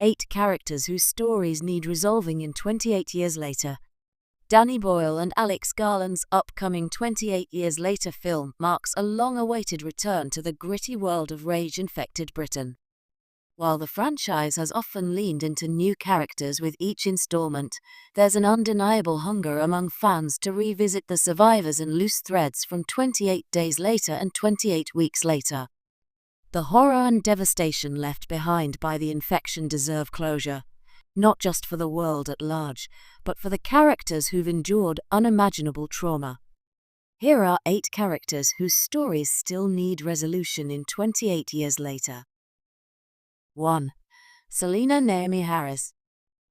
8 characters whose stories need resolving in 28 years later. Danny Boyle and Alex Garland's upcoming 28 Years Later film marks a long-awaited return to the gritty world of rage-infected Britain. While the franchise has often leaned into new characters with each installment, there's an undeniable hunger among fans to revisit the survivors and loose threads from 28 Days Later and 28 Weeks Later. The horror and devastation left behind by the infection deserve closure, not just for the world at large, but for the characters who've endured unimaginable trauma. Here are 8 characters whose stories still need resolution in 28 years later. 1. Selena Naomi Harris.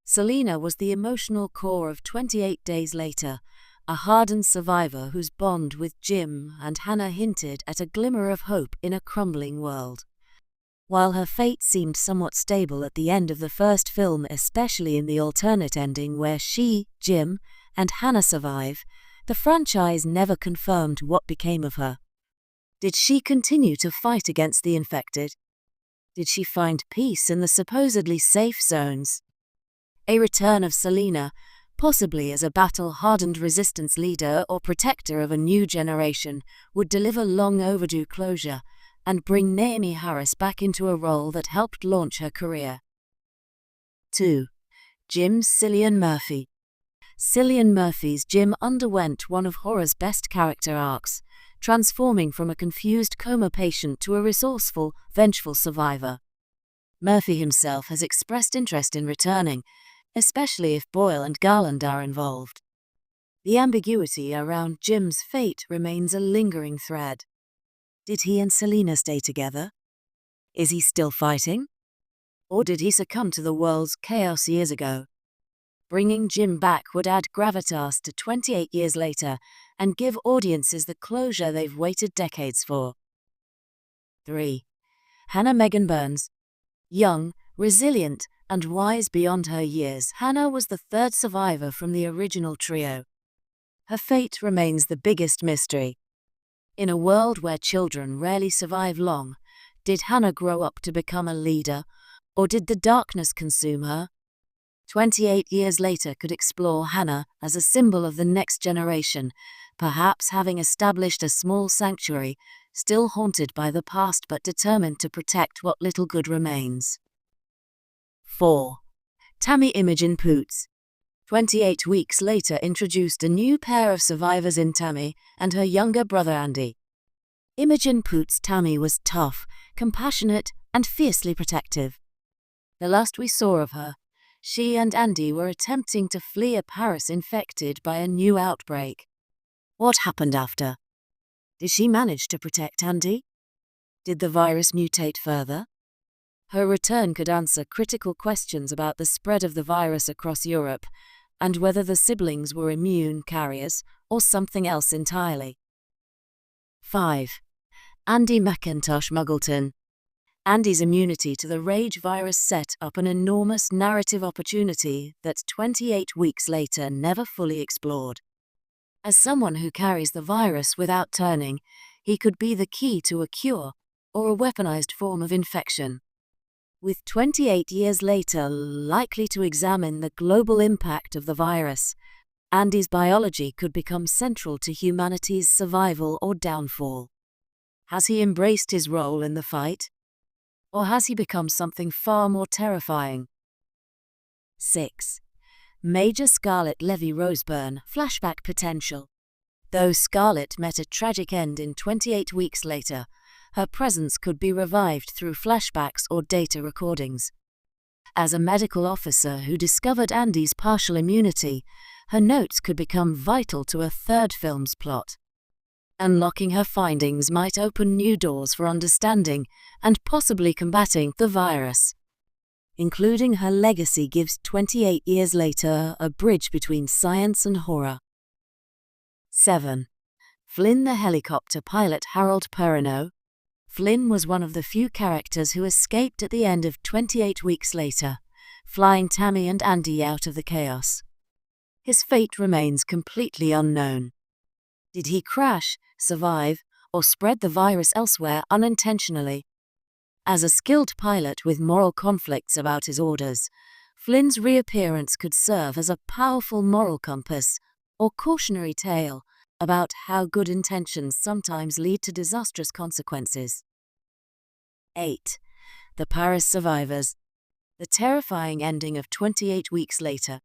Selena was the emotional core of 28 Days Later, a hardened survivor whose bond with Jim and Hannah hinted at a glimmer of hope in a crumbling world. While her fate seemed somewhat stable at the end of the first film, especially in the alternate ending where she, Jim, and Hannah survive, the franchise never confirmed what became of her. Did she continue to fight against the infected? Did she find peace in the supposedly safe zones? A return of Selena, possibly as a battle-hardened resistance leader or protector of a new generation, would deliver long-overdue closure and bring Naomi Harris back into a role that helped launch her career. 2. Jim's Cillian Murphy. Cillian Murphy's Jim underwent one of horror's best character arcs, transforming from a confused coma patient to a resourceful, vengeful survivor. Murphy himself has expressed interest in returning, especially if Boyle and Garland are involved. The ambiguity around Jim's fate remains a lingering thread. Did he and Selena stay together? Is he still fighting? Or did he succumb to the world's chaos years ago? Bringing Jim back would add gravitas to 28 Years Later and give audiences the closure they've waited decades for. 3. Hannah Megan Burns. Young, resilient, and wise beyond her years, Hannah was the third survivor from the original trio. Her fate remains the biggest mystery. In a world where children rarely survive long, did Hannah grow up to become a leader, or did the darkness consume her? 28 Years Later could explore Hannah as a symbol of the next generation, perhaps having established a small sanctuary, still haunted by the past but determined to protect what little good remains. 4. Tammy Imogen Poots. 28 Weeks Later introduced a new pair of survivors in Tammy and her younger brother Andy. Imogen Poots' Tammy was tough, compassionate, and fiercely protective. The last we saw of her, she and Andy were attempting to flee a Paris infected by a new outbreak. What happened after? Did she manage to protect Andy? Did the virus mutate further? Her return could answer critical questions about the spread of the virus across Europe and whether the siblings were immune carriers or something else entirely. 5. Andy McIntosh Muggleton. Andy's immunity to the rage virus set up an enormous narrative opportunity that 28 Weeks Later never fully explored. As someone who carries the virus without turning, he could be the key to a cure or a weaponized form of infection. With 28 Years Later likely to examine the global impact of the virus, Andy's biology could become central to humanity's survival or downfall. Has he embraced his role in the fight? Or has he become something far more terrifying? 6. Major Scarlett Levy Roseburn, flashback potential. Though Scarlett met a tragic end in 28 Weeks Later, her presence could be revived through flashbacks or data recordings. As a medical officer who discovered Andy's partial immunity, her notes could become vital to a third film's plot. Unlocking her findings might open new doors for understanding and possibly combating the virus. Including her legacy gives 28 Years Later a bridge between science and horror. 7. Flynn the helicopter pilot Harold Perrineau. Flynn was one of the few characters who escaped at the end of 28 Weeks Later, flying Tammy and Andy out of the chaos. His fate remains completely unknown. Did he crash, survive, or spread the virus elsewhere unintentionally? As a skilled pilot with moral conflicts about his orders, Flynn's reappearance could serve as a powerful moral compass or cautionary tale about how good intentions sometimes lead to disastrous consequences. 8. The Paris Survivors. The terrifying ending of 28 Weeks Later